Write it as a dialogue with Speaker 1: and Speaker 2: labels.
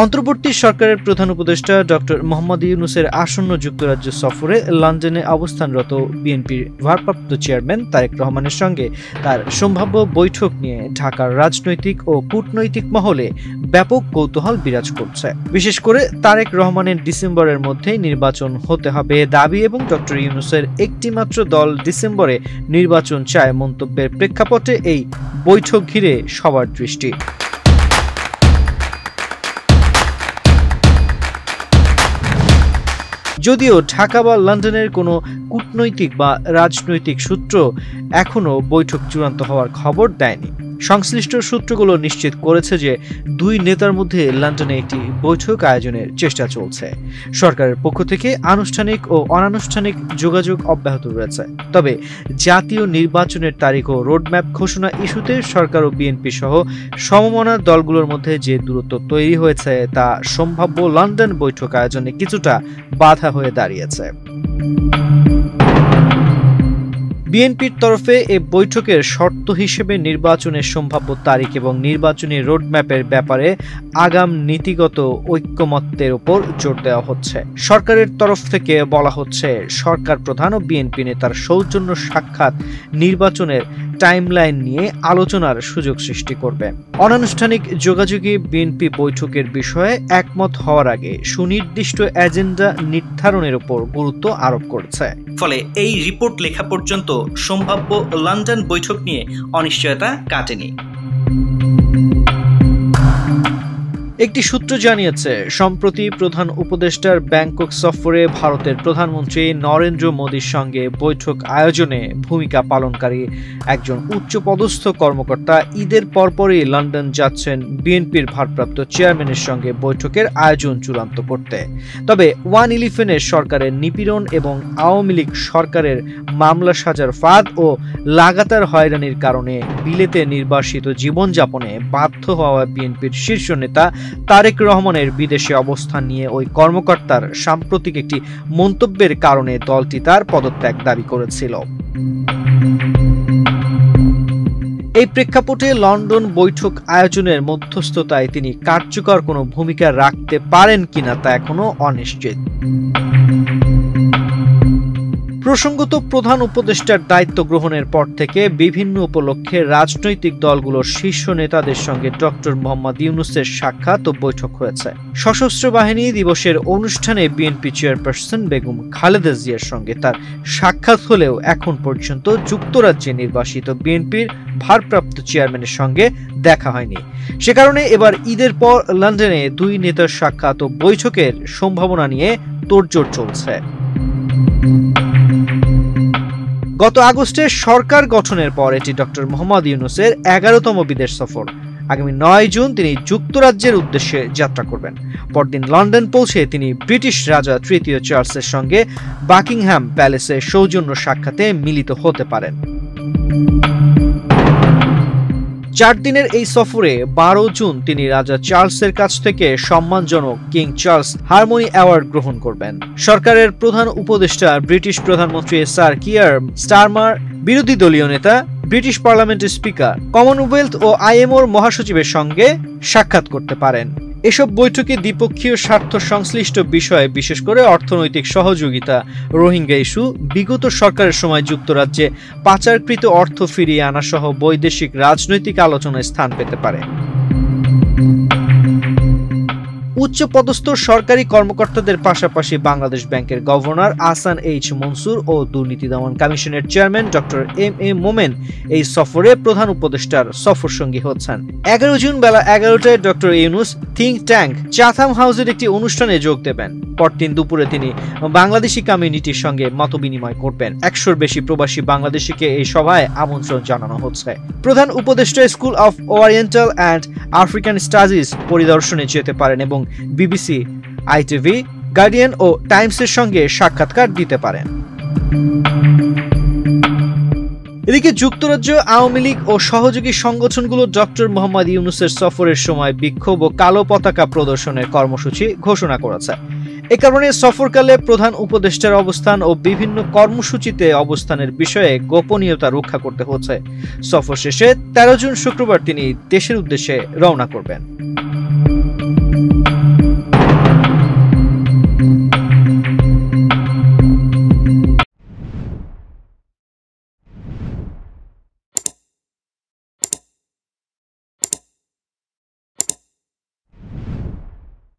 Speaker 1: অন্তর্বর্তী সরকারের প্রধান উপদেষ্টা ডক্টর মোহাম্মদ ইউনূসের আসন্ন যুক্তরাজ্য সফরে লন্ডনে অবস্থানরত বিএনপির ভারপ্রাপ্ত চেয়ারম্যান তারেক রহমানের সঙ্গে তার সম্ভাব্য বৈঠক নিয়ে ঢাকার রাজনৈতিক ও কূটনৈতিক মহলে ব্যাপক কৌতূহল বিরাজ করছে। বিশেষ করে তারেক রহমানের ডিসেম্বরের মধ্যেই নির্বাচন হতে হবে দাবি এবং ডক্টর ইউনূসের একটিমাত্র দল ডিসেম্বরে নির্বাচন চায় মন্তব্যের প্রেক্ষাপটে এই বৈঠক ঘিরে সবার দৃষ্টি। যদিও ঢাকা বা লন্ডনের কোনো কূটনৈতিক বা রাজনৈতিক সূত্র এখনো বৈঠক চূড়ান্ত হওয়ার খবর দেয়নি। সংশ্লিষ্ট সূত্রগুলো নিশ্চিত করেছে যে দুই নেতার মধ্যে লন্ডনে একটি বৈঠক আয়োজনের চেষ্টা চলছে। সরকারের পক্ষ থেকে আনুষ্ঠানিক ও অনানুষ্ঠানিক যোগাযোগ অব্যাহত রয়েছে। তবে জাতীয় নির্বাচনের তারিখ ও রোডম্যাপ ঘোষণা ইস্যুতে সরকার ও বিএনপি সহ সমমনার দলগুলোর মধ্যে যে দূরত্ব তৈরি হয়েছে তা সম্ভাব্য লন্ডন বৈঠক আয়োজনে কিছুটা বাধা হয়ে দাঁড়িয়েছে। বিএনপির তরফে এ বৈঠকের শর্ত হিসেবে নির্বাচনের সম্ভাব্য তারিখ এবং নির্বাচনী রোডম্যাপের ব্যাপারে আগাম নীতিগত ঐক্যমত্যের উপর জোর দেওয়া হচ্ছে। সরকারের তরফ থেকে বলা হচ্ছে, সরকার প্রধান ও বিএনপি নেতার সৌজন্য সাক্ষাৎ নির্বাচনের টাইমলাইন নিয়ে আলোচনার সুযোগ সৃষ্টি করবে। অনানুষ্ঠানিক যোগাযোগে বিএনপি বৈঠকের বিষয়ে একমত হওয়ার আগে সুনির্দিষ্ট এজেন্ডা নির্ধারণের উপর গুরুত্ব আরোপ করেছে।
Speaker 2: ফলে এই রিপোর্ট লেখা পর্যন্ত সম্ভাব্য লন্ডন বৈঠক নিয়ে অনিশ্চয়তা কাটেনি।
Speaker 1: একটি সূত্র জানিয়েছে, সম্প্রতি প্রধান উপদেষ্টার ব্যাংকক সফরে ভারতের প্রধানমন্ত্রী নরেন্দ্র মোদীর সঙ্গে বৈঠক আয়োজনে ভূমিকা পালনকারী একজন উচ্চপদস্থ কর্মকর্তা ঈদের পরপরই লন্ডন যাচ্ছেন বিএনপির ভারপ্রাপ্ত চেয়ারম্যানের সঙ্গে বৈঠকের আয়োজন চূড়ান্ত করতে। তবে 111 সরকারের নিপীড়ন এবং আওয়ামী লীগ সরকারের মামলা সাজার ফাঁদ ও লাগাতার হয়রানির কারণে বিলেতে নির্বাসিত জীবনযাপনে বাধ্য হওয়া বিএনপির শীর্ষ নেতা তারেক রহমানের বিদেশে অবস্থান নিয়ে ওই কর্মকর্তার সাম্প্রতিক একটি মন্তব্যের কারণে দলটি তার পদত্যাগ দাবি করেছিল। এই প্রেক্ষাপটে লন্ডন বৈঠক আয়োজনের মধ্যস্থতায় তিনি কার্যকর কোনো ভূমিকা রাখতে পারেন কিনা তা এখনো অনিশ্চিত। প্রসঙ্গত, প্রধান উপদেষ্টার দায়িত্ব গ্রহণের পর থেকে বিভিন্ন উপলক্ষে রাজনৈতিক দলগুলোর শীর্ষ নেতাদের সঙ্গে ডক্টর মোহাম্মদ ইউনূসের সাক্ষাৎ ও বৈঠক হয়েছে। সশস্ত্র বাহিনী দিবসের অনুষ্ঠানে বিএনপি চেয়ারপারসন বেগম খালেদা জিয়ার সঙ্গে তার সাক্ষাৎ হলেও এখন পর্যন্ত যুক্তরাজ্যে নির্বাসিত বিএনপির ভারপ্রাপ্ত চেয়ারম্যানের সঙ্গে দেখা হয়নি। সে কারণে এবার ঈদের পর লন্ডনে দুই নেতার সাক্ষাৎ ও বৈঠকের সম্ভাবনা নিয়ে তোড়জোড় চলছে। গত আগস্টে সরকার গঠনের পর এটি ডক্টর মোহাম্মদ ইউনূসের 11তম বিদেশ সফর। আগামী 9 জুন তিনি যুক্তরাজ্যের উদ্দেশ্যে যাত্রা করবেন। পরদিন লন্ডন পৌঁছে তিনি ব্রিটিশ রাজা তৃতীয় চার্লসের সঙ্গে বাকিংহাম প্যালেসে সৌজন্য সাক্ষাতে মিলিত হতে পারেন। 4 দিনের এই সফরে 12 জুন তিনি রাজা চার্লসের কাছ থেকে সম্মানজনক কিং চার্লস হারমোনি অ্যাওয়ার্ড গ্রহণ করবেন। সরকারের প্রধান উপদেষ্টা ব্রিটিশ প্রধানমন্ত্রী স্যার কিয়ার স্টারমার, বিরোধী দলীয় নেতা, ব্রিটিশ পার্লামেন্টের স্পিকার, কমনওয়েলথ ও আইএমওর মহাসচিবের সঙ্গে সাক্ষাৎ করতে পারেন। এসব বৈঠকে দ্বিপক্ষীয় স্বার্থ সংশ্লিষ্ট বিষয়ে, বিশেষ করে অর্থনৈতিক সহযোগিতা, রোহিঙ্গা ইস্যু, বিগত সরকারের সময় যুক্তরাজ্যে পাচারকৃত অর্থ ফিরিয়ে আনা সহ বৈদেশিক রাজনৈতিক আলোচনায় স্থান পেতে পারে। উচ্চপদস্থ সরকারি কর্মকর্তাদের পাশাপাশি বাংলাদেশ ব্যাংকের গভর্নর আহসান এইচ মনসুর ও দুর্নীতি দমন কমিশনের চেয়ারম্যান ডক্টর এম.এ. মোমেন এই সফরে প্রধান উপদেষ্টার সফর সঙ্গী হচ্ছেন। 11 জুন বেলা 11টায় doctor Yunus think tank Chatham হাউসের একটি অনুষ্ঠানে যোগ দেবেন। পরদিন দুপুরে তিনি বাংলাদেশি কমিউনিটির সঙ্গে মতবিনিময় করবেন। 100-র বেশি প্রবাসী বাংলাদেশিকে এই সভায় আমন্ত্রণ জানানো হচ্ছে। প্রধান উপদেষ্টা school of oriental and African studies পরিদর্শনে যেতে পারেন এবং বিবিসি, আইটিভি, গার্ডিয়ান ও টাইমসের সঙ্গে সাক্ষাৎকার দিতে পারেন। এদিকে যুক্তরাজ্য আওয়ামী লীগ ও সহযোগী সংগঠনগুলো ডক্টর মোহাম্মদ ইউনূসের সফরের সময় বিক্ষোভ ও কালো পতাকা প্রদর্শনের কর্মসূচি ঘোষণা করেছে। এ কারণে সফরকালে প্রধান উপদেষ্টার অবস্থান ও বিভিন্ন কর্মসূচিতে অবস্থানের বিষয়ে গোপনীয়তা রক্ষা করতে হচ্ছে। সফর শেষে 13 জুন শুক্রবার তিনি দেশের উদ্দেশ্যে রওনা করবেন।